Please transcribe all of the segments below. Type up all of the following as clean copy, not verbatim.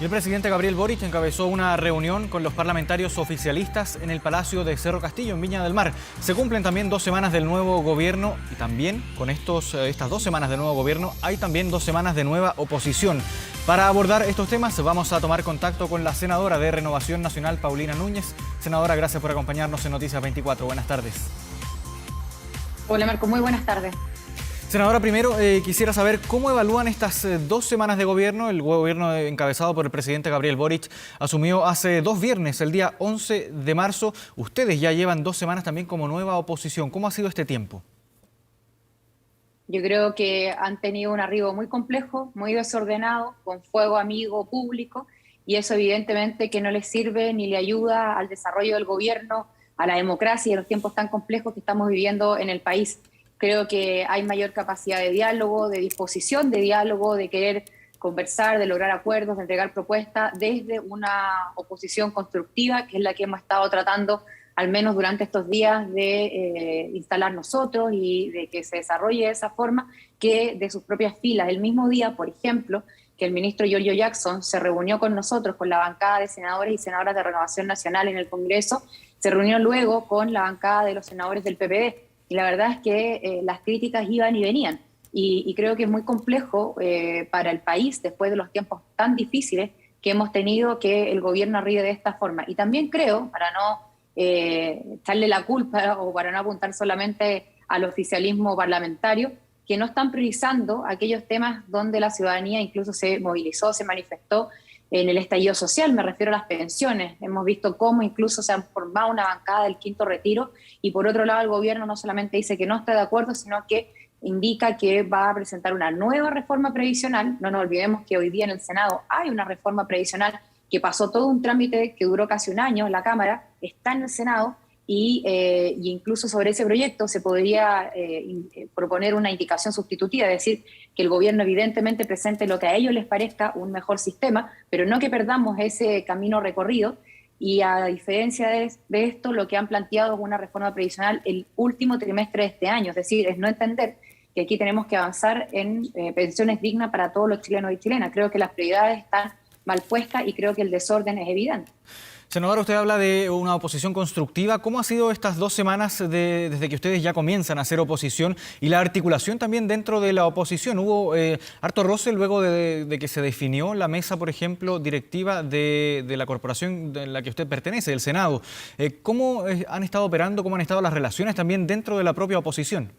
Y el presidente Gabriel Boric encabezó una reunión con los parlamentarios oficialistas en el Palacio de Cerro Castillo, en Viña del Mar. Se cumplen también 2 semanas del nuevo gobierno y también con estas 2 semanas del nuevo gobierno hay también 2 semanas de nueva oposición. Para abordar estos temas vamos a tomar contacto con la senadora de Renovación Nacional, Paulina Núñez. Senadora, gracias por acompañarnos en Noticias 24. Buenas tardes. Hola Marco, muy buenas tardes. Senadora, primero quisiera saber cómo evalúan estas 2 semanas de gobierno. El gobierno encabezado por el presidente Gabriel Boric asumió hace 2 viernes, el día 11 de marzo. Ustedes ya llevan 2 semanas también como nueva oposición. ¿Cómo ha sido este tiempo? Yo creo que han tenido un arribo muy complejo, muy desordenado, con fuego amigo público, y eso evidentemente que no les sirve ni le ayuda al desarrollo del gobierno, a la democracia y a los tiempos tan complejos que estamos viviendo en el país. Creo que hay mayor capacidad de diálogo, de disposición de diálogo, de querer conversar, de lograr acuerdos, de entregar propuestas desde una oposición constructiva, que es la que hemos estado tratando, al menos durante estos días, de instalar nosotros y de que se desarrolle de esa forma, que de sus propias filas. El mismo día, por ejemplo, que el ministro Giorgio Jackson se reunió con nosotros, con la bancada de senadores y senadoras de Renovación Nacional en el Congreso, se reunió luego con la bancada de los senadores del PPD. Y la verdad es que las críticas iban y venían. Y creo que es muy complejo para el país, después de los tiempos tan difíciles que hemos tenido, que el gobierno arribe de esta forma. Y también creo, para no echarle la culpa o para no apuntar solamente al oficialismo parlamentario, que no están priorizando aquellos temas donde la ciudadanía incluso se movilizó, se manifestó en el estallido social. Me refiero a las pensiones. Hemos visto cómo incluso se han formado una bancada del quinto retiro y por otro lado el gobierno no solamente dice que no está de acuerdo, sino que indica que va a presentar una nueva reforma previsional. No nos olvidemos que hoy día en el Senado hay una reforma previsional que pasó todo un trámite que duró casi un año en la Cámara, está en el Senado y incluso sobre ese proyecto se podría proponer una indicación sustitutiva, es decir, que el gobierno evidentemente presente lo que a ellos les parezca un mejor sistema, pero no que perdamos ese camino recorrido. Y a diferencia de esto, lo que han planteado es una reforma previsional el último trimestre de este año, es decir, es no entender que aquí tenemos que avanzar en pensiones dignas para todos los chilenos y chilenas. Creo que las prioridades están mal puestas y creo que el desorden es evidente. Senadora, usted habla de una oposición constructiva. ¿Cómo ha sido estas 2 semanas desde que ustedes ya comienzan a hacer oposición y la articulación también dentro de la oposición? Hubo harto roce luego de que se definió la mesa, por ejemplo, directiva de la corporación de la que usted pertenece, el Senado. ¿Cómo han estado operando, cómo han estado las relaciones también dentro de la propia oposición?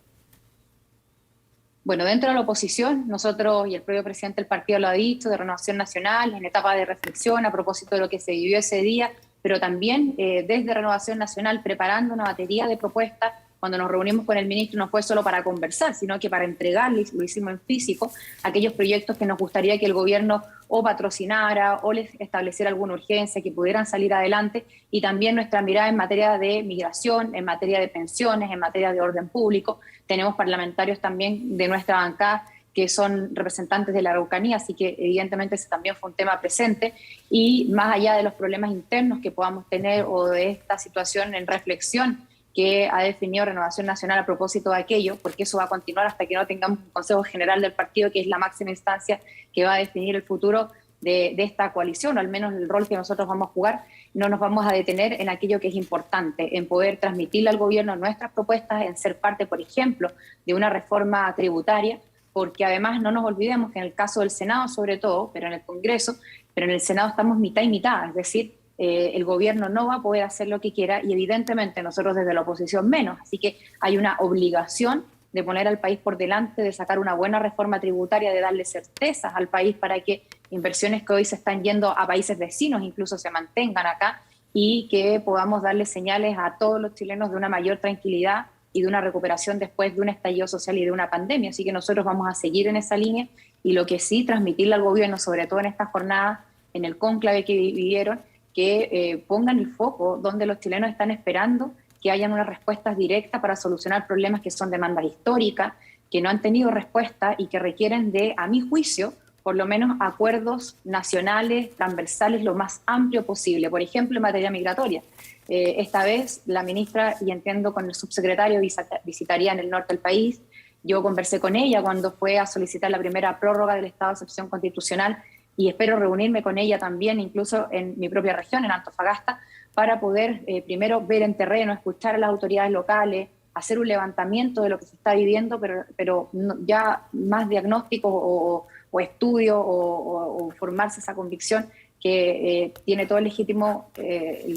Bueno, dentro de la oposición, nosotros y el propio presidente del partido lo ha dicho, de Renovación Nacional, en etapa de reflexión a propósito de lo que se vivió ese día, pero también desde Renovación Nacional preparando una batería de propuestas. Cuando nos reunimos con el ministro no fue solo para conversar, sino que para entregarles, lo hicimos en físico, aquellos proyectos que nos gustaría que el gobierno o patrocinara o les estableciera alguna urgencia, que pudieran salir adelante, y también nuestra mirada en materia de migración, en materia de pensiones, en materia de orden público. Tenemos parlamentarios también de nuestra bancada que son representantes de la Araucanía, así que evidentemente ese también fue un tema presente, y más allá de los problemas internos que podamos tener o de esta situación en reflexión que ha definido Renovación Nacional a propósito de aquello, porque eso va a continuar hasta que no tengamos un Consejo General del partido, que es la máxima instancia que va a definir el futuro de esta coalición, o al menos el rol que nosotros vamos a jugar. No nos vamos a detener en aquello que es importante, en poder transmitirle al gobierno nuestras propuestas, en ser parte, por ejemplo, de una reforma tributaria, porque además no nos olvidemos que en el caso del Senado sobre todo, pero en el Congreso, pero en el Senado estamos mitad y mitad, es decir, el gobierno no va a poder hacer lo que quiera y evidentemente nosotros desde la oposición menos, así que hay una obligación de poner al país por delante, de sacar una buena reforma tributaria, de darle certezas al país para que inversiones que hoy se están yendo a países vecinos incluso se mantengan acá y que podamos darle señales a todos los chilenos de una mayor tranquilidad y de una recuperación después de un estallido social y de una pandemia. Así que nosotros vamos a seguir en esa línea y lo que sí, transmitirle al gobierno, sobre todo en esta jornada, en el cónclave que vivieron, que pongan el foco donde los chilenos están esperando que hayan unas respuestas directas para solucionar problemas que son demandas históricas, que no han tenido respuesta y que requieren de, a mi juicio, por lo menos acuerdos nacionales, transversales, lo más amplio posible. Por ejemplo, en materia migratoria. Esta vez la ministra, y entiendo con el subsecretario, visitarían el norte del país. Yo conversé con ella cuando fue a solicitar la primera prórroga del estado de excepción constitucional y espero reunirme con ella también, incluso en mi propia región, en Antofagasta, para poder primero ver en terreno, escuchar a las autoridades locales, hacer un levantamiento de lo que se está viviendo, pero ya más diagnóstico o estudio o formarse esa convicción que tiene todo el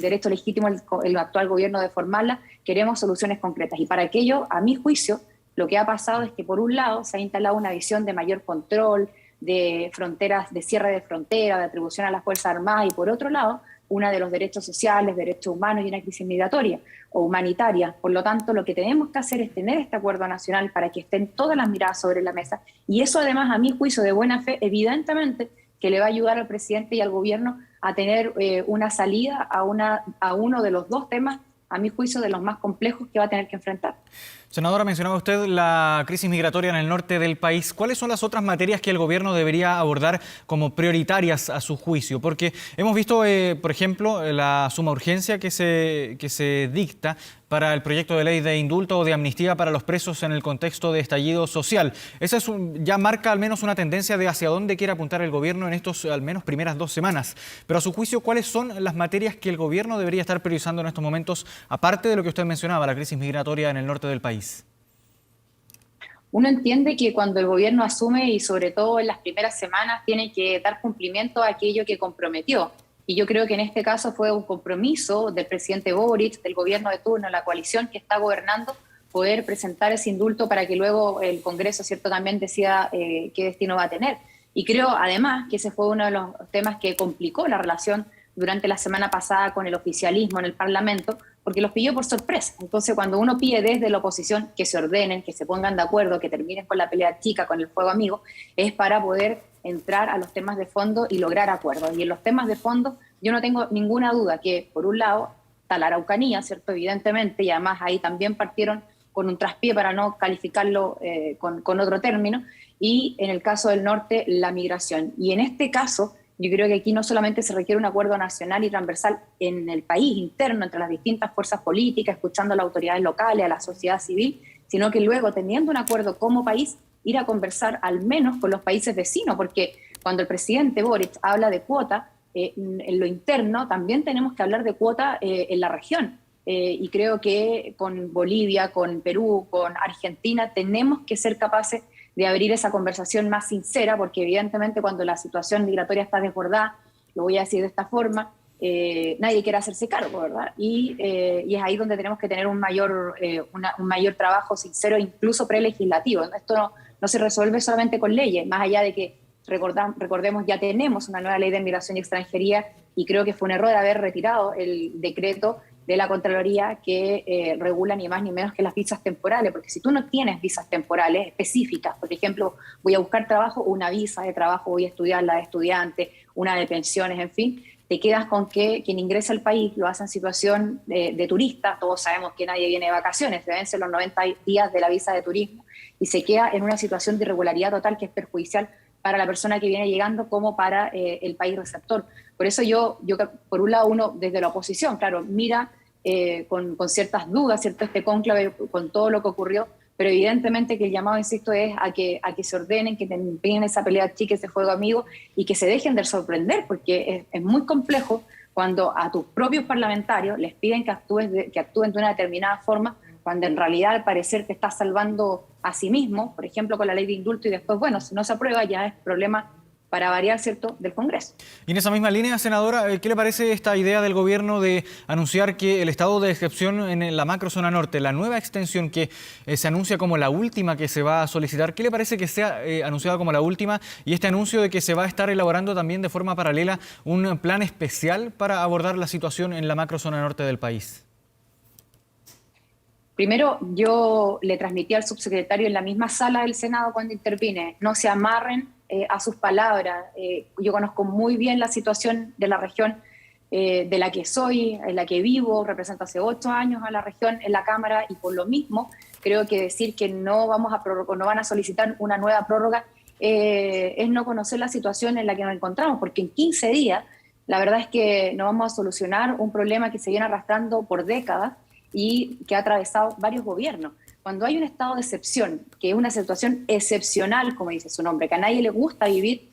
derecho legítimo el actual gobierno de formarla. Queremos soluciones concretas, y para aquello, a mi juicio, lo que ha pasado es que por un lado se ha instalado una visión de mayor control, de fronteras, de cierre de fronteras, de atribución a las Fuerzas Armadas, y por otro lado, una de los derechos sociales, derechos humanos y una crisis migratoria o humanitaria. Por lo tanto, lo que tenemos que hacer es tener este acuerdo nacional para que estén todas las miradas sobre la mesa, y eso además, a mi juicio de buena fe, evidentemente que le va a ayudar al presidente y al gobierno a tener una salida a uno de los dos temas, a mi juicio, de los más complejos que va a tener que enfrentar. Senadora, mencionaba usted la crisis migratoria en el norte del país. ¿Cuáles son las otras materias que el gobierno debería abordar como prioritarias a su juicio? Porque hemos visto, por ejemplo, la suma urgencia que se dicta para el proyecto de ley de indulto o de amnistía para los presos en el contexto de estallido social. Esa ya marca al menos una tendencia de hacia dónde quiere apuntar el gobierno en estos al menos primeras 2 semanas. Pero a su juicio, ¿cuáles son las materias que el gobierno debería estar priorizando en estos momentos, aparte de lo que usted mencionaba, la crisis migratoria en el norte del país? Uno entiende que cuando el gobierno asume, y sobre todo en las primeras semanas, tiene que dar cumplimiento a aquello que comprometió. Y yo creo que en este caso fue un compromiso del presidente Boric, del gobierno de turno, la coalición que está gobernando, poder presentar ese indulto para que luego el Congreso, ¿cierto?, también decida qué destino va a tener. Y creo, además, que ese fue uno de los temas que complicó la relación durante la semana pasada con el oficialismo en el Parlamento, porque los pilló por sorpresa. Entonces, cuando uno pide desde la oposición que se ordenen, que se pongan de acuerdo, que terminen con la pelea chica, con el fuego amigo, es para poder entrar a los temas de fondo y lograr acuerdos. Y en los temas de fondo yo no tengo ninguna duda que, por un lado, está la Araucanía, ¿cierto?, evidentemente, y además ahí también partieron con un traspié para no calificarlo con otro término, y en el caso del norte, la migración. Y en este caso, yo creo que aquí no solamente se requiere un acuerdo nacional y transversal en el país interno, entre las distintas fuerzas políticas, escuchando a las autoridades locales, a la sociedad civil, sino que luego, teniendo un acuerdo como país, ir a conversar al menos con los países vecinos, porque cuando el presidente Boric habla de cuota, en lo interno también tenemos que hablar de cuota en la región. Y creo que con Bolivia, con Perú, con Argentina, tenemos que ser capaces de abrir esa conversación más sincera, porque evidentemente cuando la situación migratoria está desbordada, lo voy a decir de esta forma, nadie quiere hacerse cargo, ¿verdad? Y es ahí donde tenemos que tener un mayor trabajo sincero, incluso prelegislativo. Esto no se resuelve solamente con leyes, más allá de que recordemos, ya tenemos una nueva ley de migración y extranjería, y creo que fue un error haber retirado el decreto de la Contraloría que regula ni más ni menos que las visas temporales, porque si tú no tienes visas temporales específicas, por ejemplo, voy a buscar trabajo, una visa de trabajo, voy a estudiar la de estudiante, una de pensiones, en fin, te quedas con que quien ingresa al país lo hace en situación de turista. Todos sabemos que nadie viene de vacaciones, se vencen los 90 días de la visa de turismo y se queda en una situación de irregularidad total que es perjudicial para la persona que viene llegando como para el país receptor. Por eso yo, por un lado, uno desde la oposición, claro, mira con ciertas dudas, ¿cierto?, este cónclave con todo lo que ocurrió, pero evidentemente que el llamado, insisto, es a que se ordenen, que terminen esa pelea chica, ese juego amigo, y que se dejen de sorprender, porque es muy complejo cuando a tus propios parlamentarios les piden que actúen de una determinada forma, cuando en realidad al parecer te estás salvando a sí mismo, por ejemplo con la ley de indulto, y después, bueno, si no se aprueba ya es problema, para variar, ¿cierto?, del Congreso. Y en esa misma línea, senadora, ¿qué le parece esta idea del gobierno de anunciar que el estado de excepción en la macrozona norte, la nueva extensión que se anuncia como la última que se va a solicitar, qué le parece que sea anunciada como la última, y este anuncio de que se va a estar elaborando también de forma paralela un plan especial para abordar la situación en la macrozona norte del país? Primero, yo le transmití al subsecretario en la misma sala del Senado cuando intervine, no se amarren a sus palabras. Yo conozco muy bien la situación de la región de la que soy, en la que vivo, represento hace 8 años a la región en la Cámara, y por lo mismo creo que decir que no van a solicitar una nueva prórroga es no conocer la situación en la que nos encontramos, porque en 15 días la verdad es que no vamos a solucionar un problema que se viene arrastrando por décadas y que ha atravesado varios gobiernos. Cuando hay un estado de excepción, que es una situación excepcional, como dice su nombre, que a nadie le gusta vivir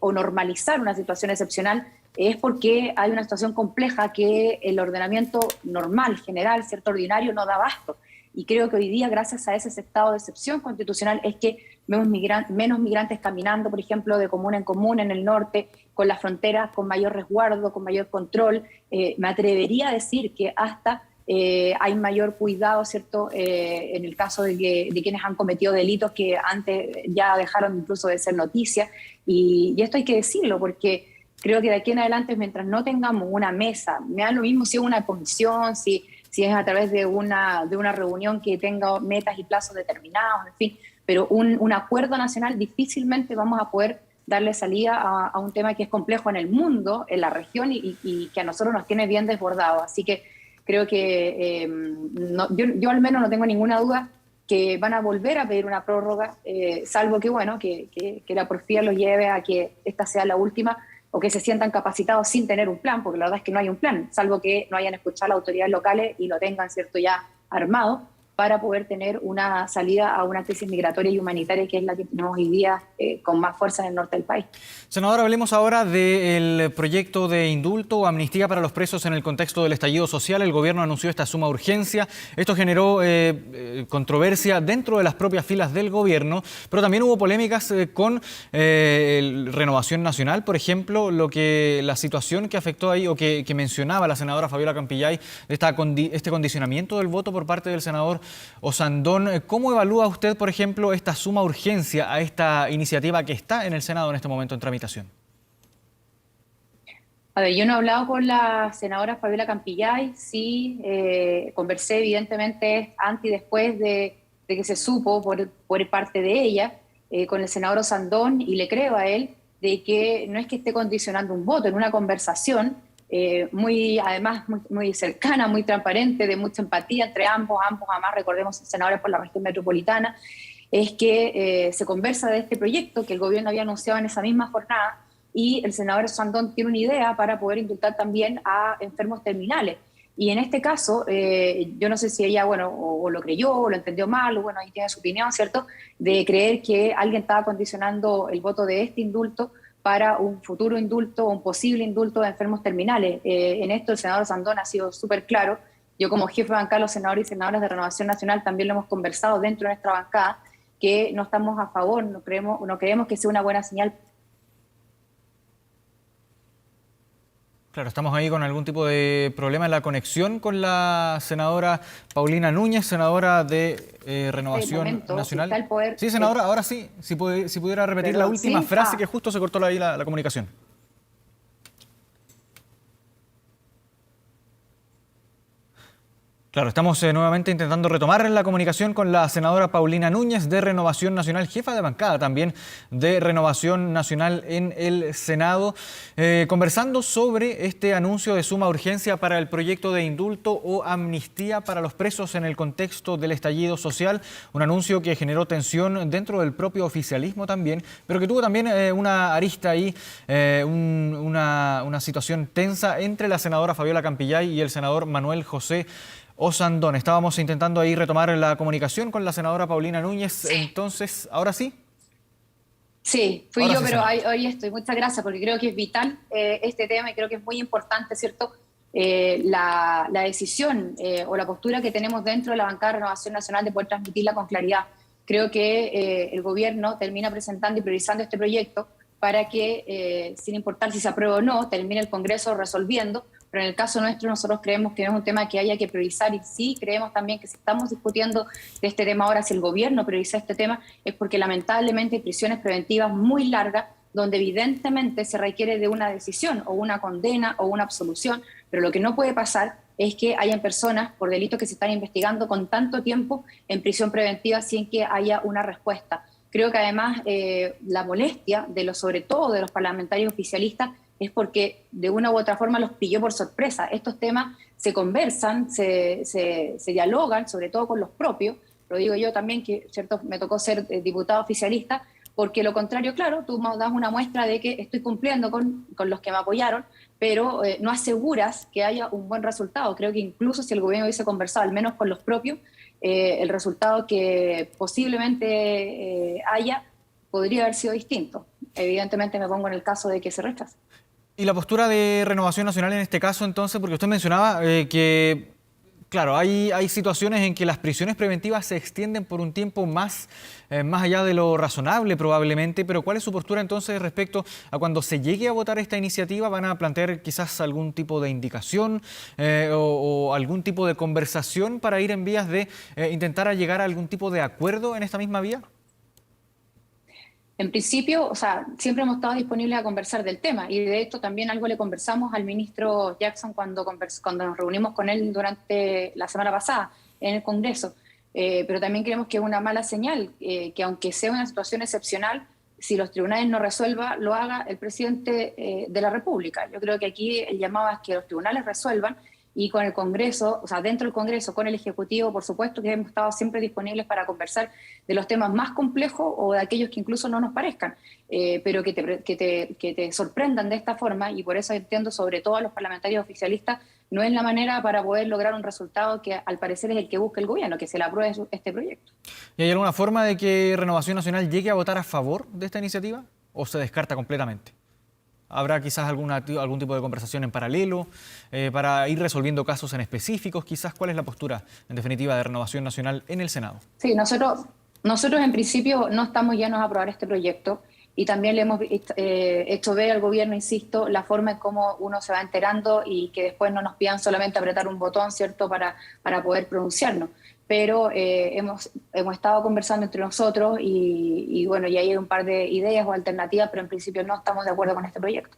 o normalizar una situación excepcional, es porque hay una situación compleja que el ordenamiento normal, general, cierto, ordinario, no da abasto. Y creo que hoy día, gracias a ese estado de excepción constitucional, es que vemos menos migrantes caminando, por ejemplo, de comuna en comuna en el norte, con las fronteras con mayor resguardo, con mayor control. Me atrevería a decir que hasta hay mayor cuidado, ¿cierto?, en el caso de quienes han cometido delitos que antes ya dejaron incluso de ser noticia. Y esto hay que decirlo porque creo que de aquí en adelante, mientras no tengamos una mesa, me da lo mismo si es una comisión, si es a través de una reunión que tenga metas y plazos determinados, en fin, pero un acuerdo nacional difícilmente vamos a poder darle salida a un tema que es complejo en el mundo, en la región y que a nosotros nos tiene bien desbordados. Así que creo que yo al menos no tengo ninguna duda que van a volver a pedir una prórroga, salvo que, bueno, que la porfía los lleve a que esta sea la última, o que se sientan capacitados sin tener un plan, porque la verdad es que no hay un plan, salvo que no hayan escuchado a las autoridades locales y lo tengan, ¿cierto?, ya armado para poder tener una salida a una crisis migratoria y humanitaria que es la que tenemos hoy día con más fuerza en el norte del país. Senadora, hablemos ahora del proyecto de indulto o amnistía para los presos en el contexto del estallido social. El gobierno anunció esta suma urgencia. Esto generó controversia dentro de las propias filas del gobierno, pero también hubo polémicas con Renovación Nacional, por ejemplo, la situación que afectó ahí o que mencionaba la senadora Fabiola Campillay, este condicionamiento del voto por parte del senador Osandón. ¿Cómo evalúa usted, por ejemplo, esta suma urgencia a esta iniciativa que está en el Senado en este momento en tramitación? A ver, yo no he hablado con la senadora Fabiola Campillay, sí conversé evidentemente antes y después de que se supo por parte de ella con el senador Osandón, y le creo a él de que no es que esté condicionando un voto, en una conversación además muy cercana, muy transparente, de mucha empatía entre ambos además recordemos senadores por la región metropolitana, es que se conversa de este proyecto que el gobierno había anunciado en esa misma jornada, y el senador Sandón tiene una idea para poder indultar también a enfermos terminales. Y en este caso, yo no sé si ella, bueno, o lo creyó, o lo entendió mal, o bueno, ahí tiene su opinión, ¿cierto?, de creer que alguien estaba condicionando el voto de este indulto para un futuro indulto o un posible indulto de enfermos terminales. En esto el senador Sandón ha sido súper claro. Yo como jefe de bancada, los senadores y senadoras de Renovación Nacional también lo hemos conversado dentro de nuestra bancada, que no estamos a favor, no creemos que sea una buena señal. Claro, estamos ahí con algún tipo de problema en la conexión con la senadora Paulina Núñez, senadora de Renovación Nacional. Si está el poder, sí, senadora, ahora sí, si pudiera repetir la última frase que justo se cortó ahí la comunicación. Claro, estamos nuevamente intentando retomar la comunicación con la senadora Paulina Núñez de Renovación Nacional, jefa de bancada también de Renovación Nacional en el Senado, conversando sobre este anuncio de suma urgencia para el proyecto de indulto o amnistía para los presos en el contexto del estallido social, un anuncio que generó tensión dentro del propio oficialismo también, pero que tuvo también una arista ahí, una situación tensa entre la senadora Fabiola Campillay y el senador Manuel José Osandón. Estábamos intentando ahí retomar la comunicación con la senadora Paulina Núñez. Sí. Entonces, ¿ahora sí? Sí, fui ahora yo, sí, pero hoy estoy. Muchas gracias, porque creo que es vital este tema y creo que es muy importante, ¿cierto?, la decisión o la postura que tenemos dentro de la bancada de Renovación Nacional de poder transmitirla con claridad. Creo que el gobierno termina presentando y priorizando este proyecto para que, sin importar si se aprueba o no, termine el Congreso resolviendo. Pero en el caso nuestro, nosotros creemos que no es un tema que haya que priorizar, y sí creemos también que si estamos discutiendo de este tema ahora, si el gobierno prioriza este tema, es porque lamentablemente hay prisiones preventivas muy largas, donde evidentemente se requiere de una decisión o una condena o una absolución, pero lo que no puede pasar es que hayan personas por delitos que se están investigando con tanto tiempo en prisión preventiva sin que haya una respuesta. Creo que además la molestia, sobre todo de los parlamentarios oficialistas, es porque de una u otra forma los pilló por sorpresa. Estos temas se conversan, se dialogan, sobre todo con los propios. Lo digo yo también, que cierto, me tocó ser diputada oficialista, porque lo contrario, claro, tú me das una muestra de que estoy cumpliendo con los que me apoyaron, pero no aseguras que haya un buen resultado. Creo que incluso si el gobierno hubiese conversado, al menos con los propios, el resultado que posiblemente haya podría haber sido distinto. Evidentemente me pongo en el caso de que se rechace. Y la postura de Renovación Nacional en este caso, entonces, porque usted mencionaba que, claro, hay situaciones en que las prisiones preventivas se extienden por un tiempo más allá de lo razonable probablemente, pero ¿cuál es su postura entonces respecto a cuando se llegue a votar esta iniciativa? ¿Van a plantear quizás algún tipo de indicación o algún tipo de conversación para ir en vías de intentar llegar a algún tipo de acuerdo en esta misma vía? En principio, o sea, siempre hemos estado disponibles a conversar del tema, y de esto también algo le conversamos al ministro Jackson cuando nos reunimos con él durante la semana pasada en el Congreso. Pero también creemos que es una mala señal que aunque sea una situación excepcional, si los tribunales no resuelvan, lo haga el presidente de la República. Yo creo que aquí el llamado es que los tribunales resuelvan, y con el Congreso, o sea, dentro del Congreso, con el Ejecutivo, por supuesto que hemos estado siempre disponibles para conversar de los temas más complejos o de aquellos que incluso no nos parezcan, pero que te sorprendan de esta forma, y por eso entiendo sobre todo a los parlamentarios oficialistas, no es la manera para poder lograr un resultado que al parecer es el que busca el gobierno, que se le apruebe este proyecto. ¿Y hay alguna forma de que Renovación Nacional llegue a votar a favor de esta iniciativa o se descarta completamente? ¿Habrá quizás algún tipo de conversación en paralelo para ir resolviendo casos en específicos? Quizás, ¿cuál es la postura, en definitiva, de Renovación Nacional en el Senado? Sí, nosotros en principio no estamos llanos a aprobar este proyecto, y también le hemos hecho ver al gobierno, insisto, la forma en cómo uno se va enterando y que después no nos pidan solamente apretar un botón, ¿cierto?, para poder pronunciarnos. Pero hemos estado conversando entre nosotros y bueno, ya hay un par de ideas o alternativas, pero en principio no estamos de acuerdo con este proyecto.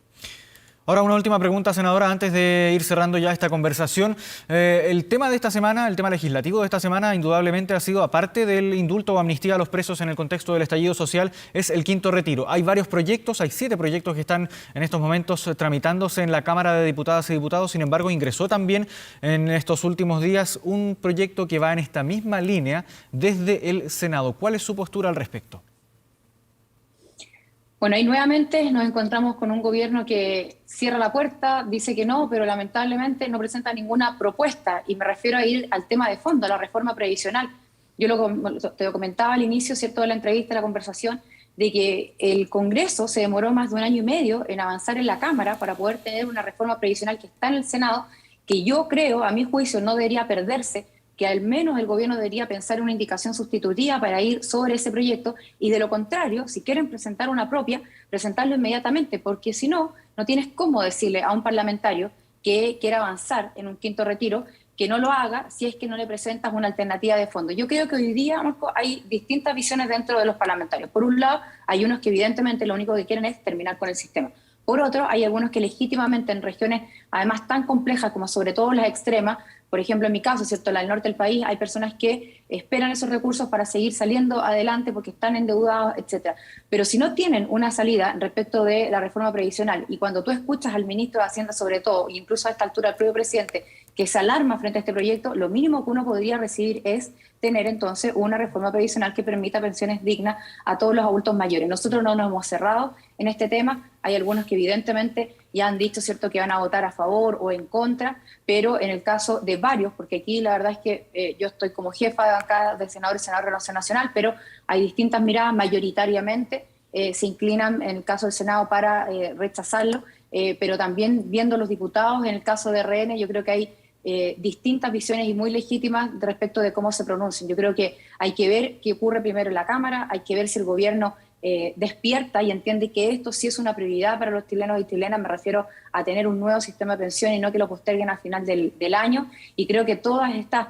Ahora una última pregunta, senadora, antes de ir cerrando ya esta conversación. El tema de esta semana, el tema legislativo de esta semana, indudablemente ha sido, aparte del indulto o amnistía a los presos en el contexto del estallido social, es el quinto retiro. Hay varios proyectos, hay 7 proyectos que están en estos momentos tramitándose en la Cámara de Diputadas y Diputados. Sin embargo, ingresó también en estos últimos días un proyecto que va en esta misma línea desde el Senado. ¿Cuál es su postura al respecto? Bueno, ahí nuevamente nos encontramos con un gobierno que cierra la puerta, dice que no, pero lamentablemente no presenta ninguna propuesta, y me refiero a ir al tema de fondo, a la reforma previsional. Te lo comentaba al inicio, ¿cierto?, de la entrevista, de la conversación, de que el Congreso se demoró más de 1 año y medio en avanzar en la Cámara para poder tener una reforma previsional que está en el Senado, que yo creo, a mi juicio, no debería perderse, que al menos el gobierno debería pensar en una indicación sustitutiva para ir sobre ese proyecto, y de lo contrario, si quieren presentar una propia, presentarlo inmediatamente, porque si no, no tienes cómo decirle a un parlamentario que quiera avanzar en un quinto retiro que no lo haga si es que no le presentas una alternativa de fondo. Yo creo que hoy día, Marco, hay distintas visiones dentro de los parlamentarios. Por un lado, hay unos que evidentemente lo único que quieren es terminar con el sistema. Por otro, hay algunos que legítimamente en regiones además tan complejas como sobre todo las extremas, por ejemplo en mi caso, ¿cierto?, la del norte del país, hay personas que esperan esos recursos para seguir saliendo adelante porque están endeudados, etcétera. Pero si no tienen una salida respecto de la reforma previsional, y cuando tú escuchas al ministro de Hacienda sobre todo, e incluso a esta altura al propio presidente, que se alarma frente a este proyecto, lo mínimo que uno podría recibir es tener entonces una reforma previsional que permita pensiones dignas a todos los adultos mayores. Nosotros no nos hemos cerrado en este tema, hay algunos que evidentemente ya han dicho, ¿cierto?, que van a votar a favor o en contra, pero en el caso de varios, porque aquí la verdad es que yo estoy como jefa acá de senador y senador de Renovación Nacional, pero hay distintas miradas, mayoritariamente se inclinan en el caso del Senado para rechazarlo, pero también viendo los diputados, en el caso de RN, yo creo que hay distintas visiones y muy legítimas respecto de cómo se pronuncian. Yo creo que hay que ver qué ocurre primero en la Cámara, hay que ver si el gobierno despierta y entiende que esto sí es una prioridad para los chilenos y chilenas. Me refiero a tener un nuevo sistema de pensión y no que lo posterguen al final del año, y creo que todas estas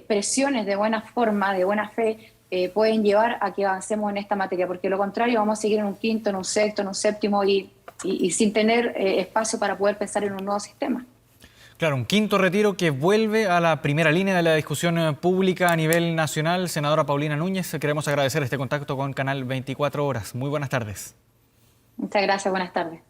presiones de buena forma, de buena fe, pueden llevar a que avancemos en esta materia, porque de lo contrario vamos a seguir en un quinto, en un sexto, en un séptimo y sin tener espacio para poder pensar en un nuevo sistema. Claro, un quinto retiro que vuelve a la primera línea de la discusión pública a nivel nacional. Senadora Paulina Núñez, queremos agradecer este contacto con Canal 24 Horas. Muy buenas tardes. Muchas gracias, buenas tardes.